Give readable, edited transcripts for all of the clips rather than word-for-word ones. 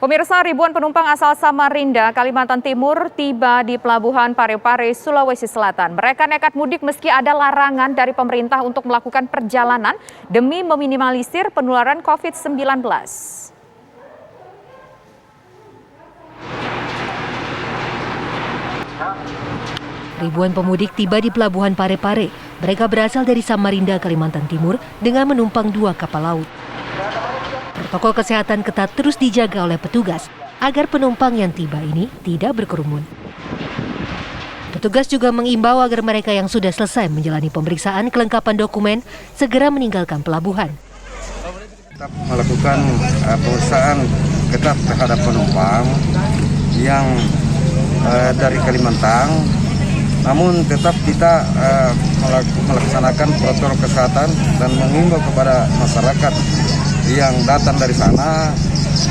Pemirsa, ribuan penumpang asal Samarinda, Kalimantan Timur tiba di Pelabuhan Parepare, Sulawesi Selatan. Mereka nekat mudik meski ada larangan dari pemerintah untuk melakukan perjalanan demi meminimalisir penularan COVID-19. Ribuan pemudik tiba di Pelabuhan Parepare. Mereka berasal dari Samarinda, Kalimantan Timur dengan menumpang 2 kapal laut. Protokol kesehatan ketat terus dijaga oleh petugas agar penumpang yang tiba ini tidak berkerumun. Petugas juga mengimbau agar mereka yang sudah selesai menjalani pemeriksaan kelengkapan dokumen segera meninggalkan pelabuhan. Tetap melakukan pemeriksaan ketat terhadap penumpang yang dari Kalimantan, namun tetap kita melaksanakan protokol kesehatan dan mengimbau kepada masyarakat yang datang dari sana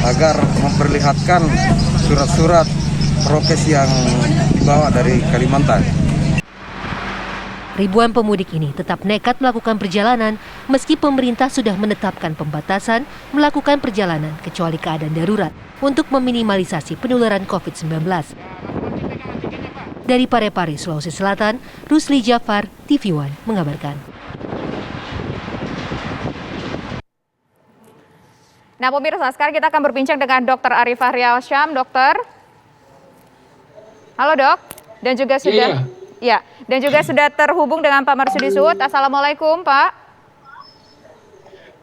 agar memperlihatkan surat-surat prokes yang dibawa dari Kalimantan. Ribuan pemudik ini tetap nekat melakukan perjalanan meski pemerintah sudah menetapkan pembatasan melakukan perjalanan kecuali keadaan darurat untuk meminimalisasi penularan COVID-19. Dari Parepare, Sulawesi Selatan, Rusli Jafar, TV One mengabarkan. Nah, pemirsa, sekarang kita akan berbincang dengan Dr. Arif Fahrialsyam. Dokter, halo dok, dan juga sudah, dan juga sudah terhubung dengan Pak Marsudi Suhud. Assalamualaikum, Pak.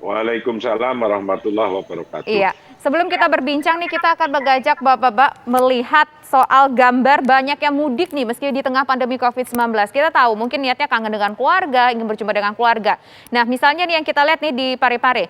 Waalaikumsalam warahmatullahi wabarakatuh. Iya, sebelum kita berbincang nih, kita akan mengajak Bapak-Bapak melihat soal gambar banyak yang mudik nih meski di tengah pandemi COVID-19. Kita tahu mungkin niatnya kangen dengan keluarga, ingin berjumpa dengan keluarga. Nah, misalnya nih yang kita lihat nih di Parepare,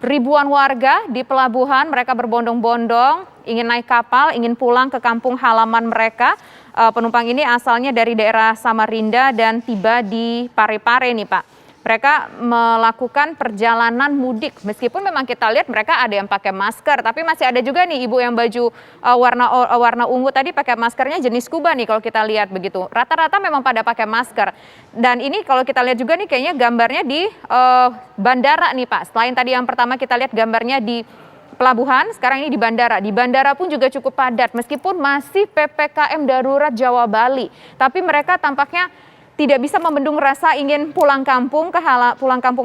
ribuan warga di pelabuhan, mereka berbondong-bondong, ingin naik kapal, ingin pulang ke kampung halaman mereka. Penumpang ini asalnya dari daerah Samarinda dan tiba di Parepare nih Pak. Mereka melakukan perjalanan mudik, meskipun memang kita lihat mereka ada yang pakai masker, tapi masih ada juga nih ibu yang baju warna ungu tadi pakai maskernya jenis scuba nih kalau kita lihat begitu. Rata-rata memang pada pakai masker. Dan ini kalau kita lihat juga nih kayaknya gambarnya di bandara nih Pak. Selain tadi yang pertama kita lihat gambarnya di pelabuhan, sekarang ini di bandara. Di bandara pun juga cukup padat, meskipun masih PPKM darurat Jawa Bali. Tapi mereka tampaknya tidak bisa membendung rasa ingin pulang kampung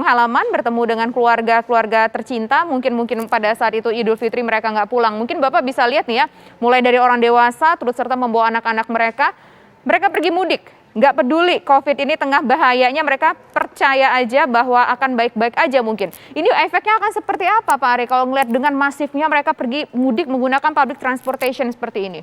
halaman, bertemu dengan keluarga tercinta. Mungkin pada saat itu Idul Fitri mereka nggak pulang. Mungkin Bapak bisa lihat nih ya, mulai dari orang dewasa, terus serta membawa anak-anak mereka pergi mudik. Nggak peduli COVID ini tengah bahayanya, mereka percaya aja bahwa akan baik-baik aja mungkin. Ini efeknya akan seperti apa Pak Ari kalau ngelihat dengan masifnya mereka pergi mudik menggunakan public transportation seperti ini?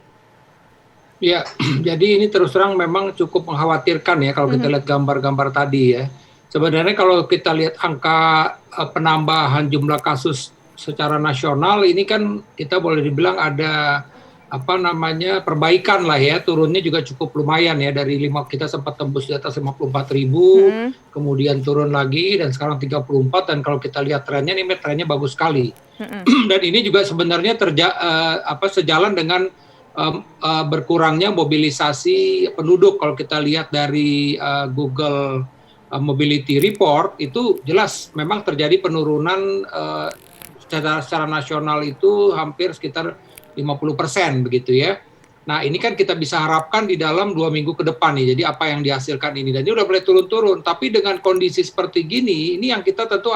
Ya, jadi ini terus terang memang cukup mengkhawatirkan ya kalau kita lihat gambar-gambar tadi ya. Sebenarnya kalau kita lihat angka penambahan jumlah kasus secara nasional ini kan kita boleh dibilang ada perbaikan lah ya, turunnya juga cukup lumayan ya, dari kita sempat tembus di atas 54.000, kemudian turun lagi dan sekarang 34, dan kalau kita lihat trennya bagus sekali. Dan ini juga sebenarnya sejalan dengan berkurangnya mobilisasi penduduk. Kalau kita lihat dari Google Mobility Report itu jelas memang terjadi penurunan secara nasional itu hampir sekitar 50% begitu ya. Nah ini kan kita bisa harapkan di dalam 2 minggu ke depan nih, jadi apa yang dihasilkan ini, dan ini udah mulai turun-turun, tapi dengan kondisi seperti gini, ini yang kita tentu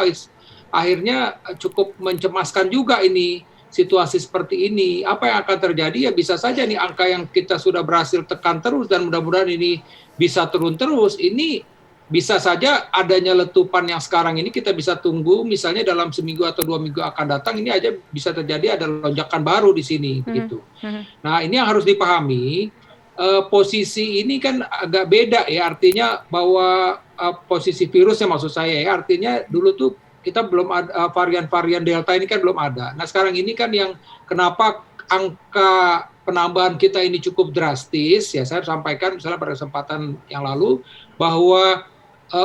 akhirnya cukup mencemaskan juga ini. Situasi seperti ini, apa yang akan terjadi ya bisa saja nih angka yang kita sudah berhasil tekan terus dan mudah-mudahan ini bisa turun terus, ini bisa saja adanya letupan yang sekarang ini kita bisa tunggu misalnya dalam seminggu atau 2 minggu akan datang, ini aja bisa terjadi ada lonjakan baru di sini begitu. Nah ini yang harus dipahami, posisi ini kan agak beda ya, artinya bahwa posisi virusnya maksud saya ya, artinya dulu tuh kita belum ada varian Delta ini kan belum ada. Nah sekarang ini kan yang kenapa angka penambahan kita ini cukup drastis ya, saya sampaikan misalnya pada kesempatan yang lalu bahwa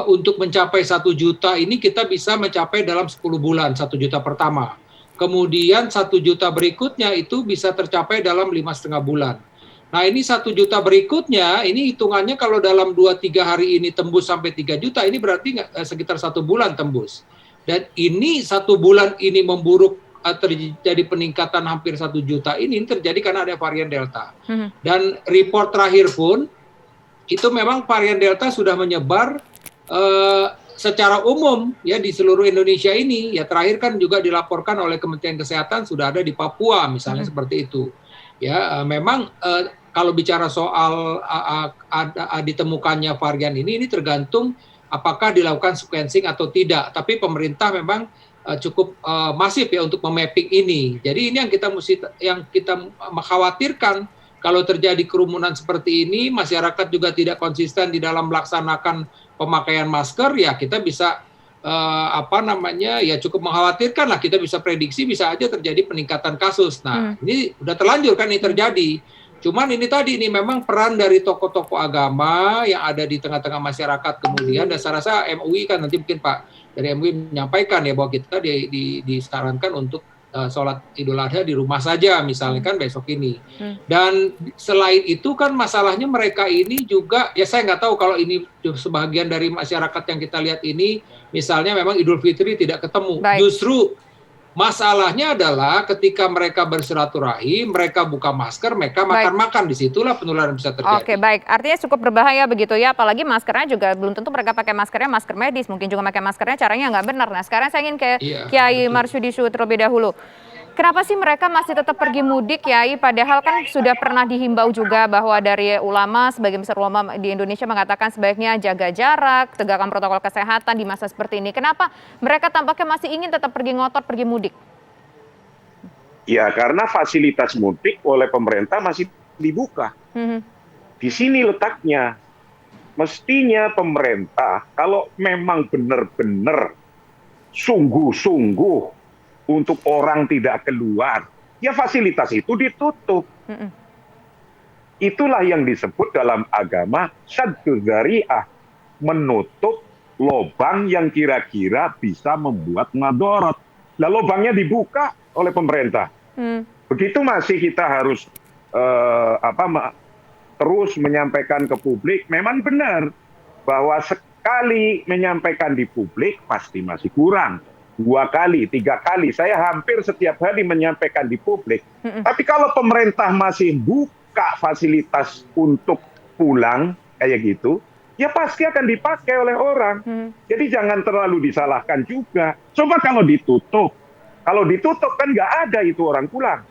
untuk mencapai 1 juta ini kita bisa mencapai dalam 10 bulan 1 juta pertama. Kemudian 1 juta berikutnya itu bisa tercapai dalam 5,5 bulan. Nah ini 1 juta berikutnya, ini hitungannya kalau dalam 2-3 hari ini tembus sampai 3 juta, ini berarti sekitar 1 bulan tembus. Dan ini 1 bulan ini memburuk terjadi peningkatan hampir 1 juta ini terjadi karena ada varian Delta. Dan report terakhir pun itu memang varian Delta sudah menyebar secara umum ya di seluruh Indonesia ini. Ya terakhir kan juga dilaporkan oleh Kementerian Kesehatan sudah ada di Papua misalnya seperti itu. Ya memang kalau bicara soal ditemukannya varian ini tergantung apakah dilakukan sequencing atau tidak. Tapi pemerintah memang cukup masif ya untuk memapping ini. Jadi ini yang kita khawatirkan kalau terjadi kerumunan seperti ini, masyarakat juga tidak konsisten di dalam melaksanakan pemakaian masker, ya kita bisa ya cukup mengkhawatirkan lah. Kita bisa prediksi bisa aja terjadi peningkatan kasus. Nah ini udah terlanjur kan ini terjadi. Cuman ini tadi ini memang peran dari tokoh-tokoh agama yang ada di tengah-tengah masyarakat kemudian, dan saya rasa MUI kan nanti mungkin Pak dari MUI menyampaikan ya bahwa kita disarankan untuk sholat Idul Adha di rumah saja misalnya kan besok ini. Dan selain itu kan masalahnya mereka ini juga, ya saya nggak tahu kalau ini sebagian dari masyarakat yang kita lihat ini misalnya memang Idul Fitri tidak ketemu. Justru masalahnya adalah ketika mereka bersilaturahim, mereka buka masker, mereka makan-makan, disitulah penularan bisa terjadi. Oke, baik. Artinya cukup berbahaya begitu ya, apalagi maskernya juga belum tentu mereka pakai maskernya masker medis, mungkin juga pakai maskernya caranya nggak benar. Nah sekarang saya ingin ke Kiai Marsudi Syuuh terlebih dahulu. Kenapa sih mereka masih tetap pergi mudik, Kiai? Padahal kan sudah pernah dihimbau juga bahwa dari ulama, sebagian besar ulama di Indonesia mengatakan sebaiknya jaga jarak, tegakkan protokol kesehatan di masa seperti ini. Kenapa mereka tampaknya masih ingin tetap pergi ngotot, pergi mudik? Ya, karena fasilitas mudik oleh pemerintah masih dibuka. Di sini letaknya. Mestinya pemerintah, kalau memang benar-benar sungguh-sungguh untuk orang tidak keluar, ya fasilitas itu ditutup. Itulah yang disebut dalam agama sadduz dzari'ah, menutup lubang yang kira-kira bisa membuat madorot. Nah, lubangnya dibuka oleh pemerintah. Begitu masih kita harus terus menyampaikan ke publik, memang benar bahwa sekali menyampaikan di publik pasti masih kurang. 2 kali, 3 kali, saya hampir setiap hari menyampaikan di publik. Tapi kalau pemerintah masih buka fasilitas untuk pulang kayak gitu, ya pasti akan dipakai oleh orang. Jadi jangan terlalu disalahkan juga. Coba kalau ditutup kan nggak ada itu orang pulang.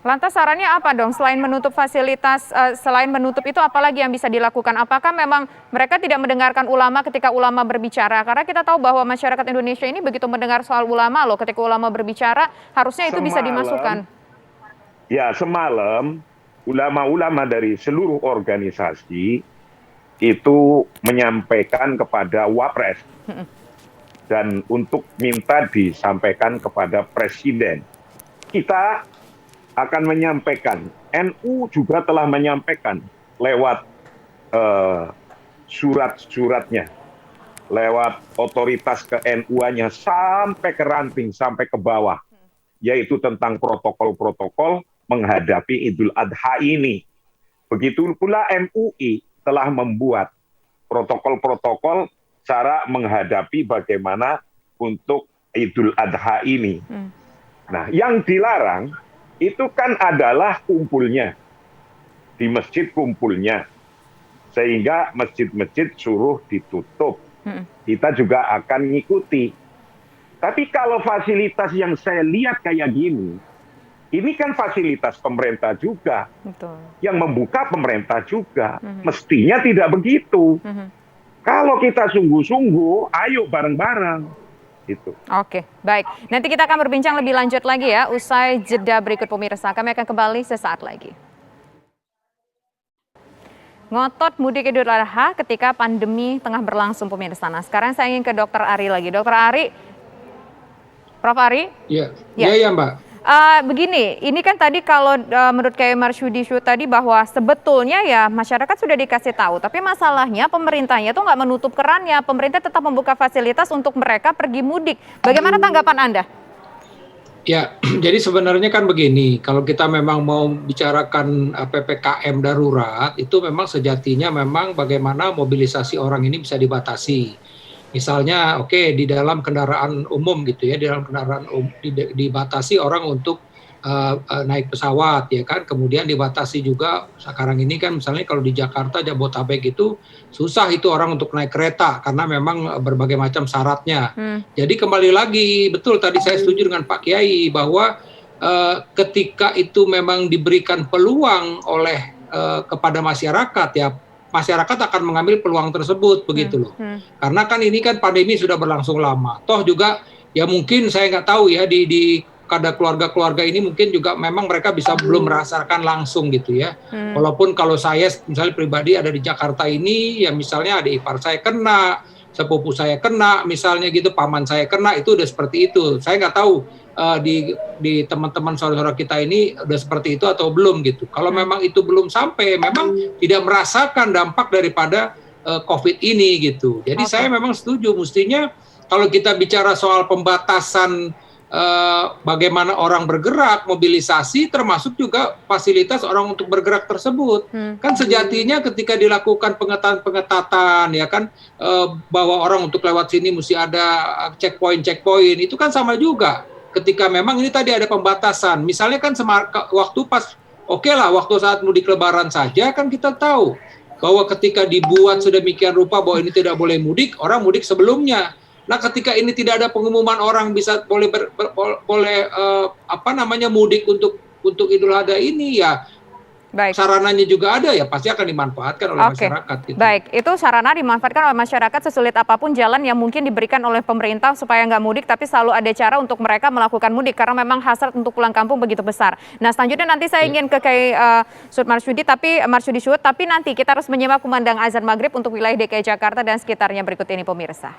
Lantas sarannya apa dong? Selain menutup fasilitas, selain menutup itu apalagi yang bisa dilakukan? Apakah memang mereka tidak mendengarkan ulama ketika ulama berbicara? Karena kita tahu bahwa masyarakat Indonesia ini begitu mendengar soal ulama loh. Ketika ulama berbicara, harusnya itu bisa dimasukkan. Ya, semalam ulama-ulama dari seluruh organisasi itu menyampaikan kepada Wapres. Dan untuk minta disampaikan kepada Presiden. Kita akan menyampaikan, NU juga telah menyampaikan lewat surat-suratnya, lewat otoritas ke NU-nya sampai ke ranting, sampai ke bawah, yaitu tentang protokol-protokol menghadapi Idul Adha ini. Begitu pula MUI telah membuat protokol-protokol cara menghadapi bagaimana untuk Idul Adha ini. Nah, yang dilarang itu kan adalah kumpulnya, di masjid kumpulnya, sehingga masjid-masjid suruh ditutup. Kita juga akan ngikuti. Tapi kalau fasilitas yang saya lihat kayak gini, ini kan fasilitas pemerintah juga. Betul. Yang membuka pemerintah juga. Mestinya tidak begitu. Kalau kita sungguh-sungguh, ayo bareng-bareng. Gitu. Oke, baik. Nanti kita akan berbincang lebih lanjut lagi ya, usai jeda berikut pemirsa. Kami akan kembali sesaat lagi. Ngotot mudik Idul Adha ketika pandemi tengah berlangsung pemirsa. Nah, sekarang saya ingin ke Dr. Ari lagi. Dr. Ari, Prof. Ari? Iya Mbak. Begini, ini kan tadi kalau menurut Kiai Marsudi Syuuh tadi bahwa sebetulnya ya masyarakat sudah dikasih tahu, tapi masalahnya pemerintahnya tuh nggak menutup kerannya, pemerintah tetap membuka fasilitas untuk mereka pergi mudik. Bagaimana tanggapan Anda? Ya, jadi sebenarnya kan begini, kalau kita memang mau bicarakan PPKM darurat, itu memang sejatinya memang bagaimana mobilisasi orang ini bisa dibatasi. Misalnya, oke, di dalam kendaraan umum gitu ya, di dalam kendaraan dibatasi orang untuk naik pesawat ya kan, kemudian dibatasi juga sekarang ini kan misalnya kalau di Jakarta, Jabodetabek itu susah itu orang untuk naik kereta karena memang berbagai macam syaratnya. Jadi kembali lagi, betul tadi saya setuju dengan Pak Kiai bahwa ketika itu memang diberikan peluang oleh kepada masyarakat ya, masyarakat akan mengambil peluang tersebut begitu loh. Karena kan ini kan pandemi sudah berlangsung lama. Toh juga ya mungkin saya nggak tahu ya di kada keluarga-keluarga ini mungkin juga memang mereka bisa belum merasakan langsung gitu ya. Walaupun kalau saya misalnya pribadi ada di Jakarta ini ya misalnya adik ipar saya kena, sepupu saya kena misalnya gitu, paman saya kena, itu udah seperti itu. Saya nggak tahu di teman-teman saudara-saudara kita ini udah seperti itu atau belum gitu. Kalau memang itu belum sampai, memang tidak merasakan dampak daripada COVID ini gitu. Jadi saya memang setuju mestinya kalau kita bicara soal pembatasan bagaimana orang bergerak, mobilisasi, termasuk juga fasilitas orang untuk bergerak tersebut. Kan sejatinya ketika dilakukan pengetatan ya kan, bahwa orang untuk lewat sini mesti ada checkpoint, itu kan sama juga. Ketika memang ini tadi ada pembatasan, misalnya kan waktu pas, waktu saat mudik lebaran saja kan kita tahu bahwa ketika dibuat sedemikian rupa bahwa ini tidak boleh mudik, orang mudik sebelumnya. Nah, ketika ini tidak ada pengumuman orang bisa boleh mudik untuk Idul Adha ini ya. Baik. Sarananya juga ada ya, pasti akan dimanfaatkan oleh masyarakat. Gitu. Baik, itu sarana dimanfaatkan oleh masyarakat sesulit apapun jalan yang mungkin diberikan oleh pemerintah supaya nggak mudik, tapi selalu ada cara untuk mereka melakukan mudik karena memang hasrat untuk pulang kampung begitu besar. Nah, selanjutnya nanti saya ingin ke Sud Marsudi, Marsudi Syuud, tapi nanti kita harus menyimak kumandang azan maghrib untuk wilayah DKI Jakarta dan sekitarnya berikut ini pemirsa.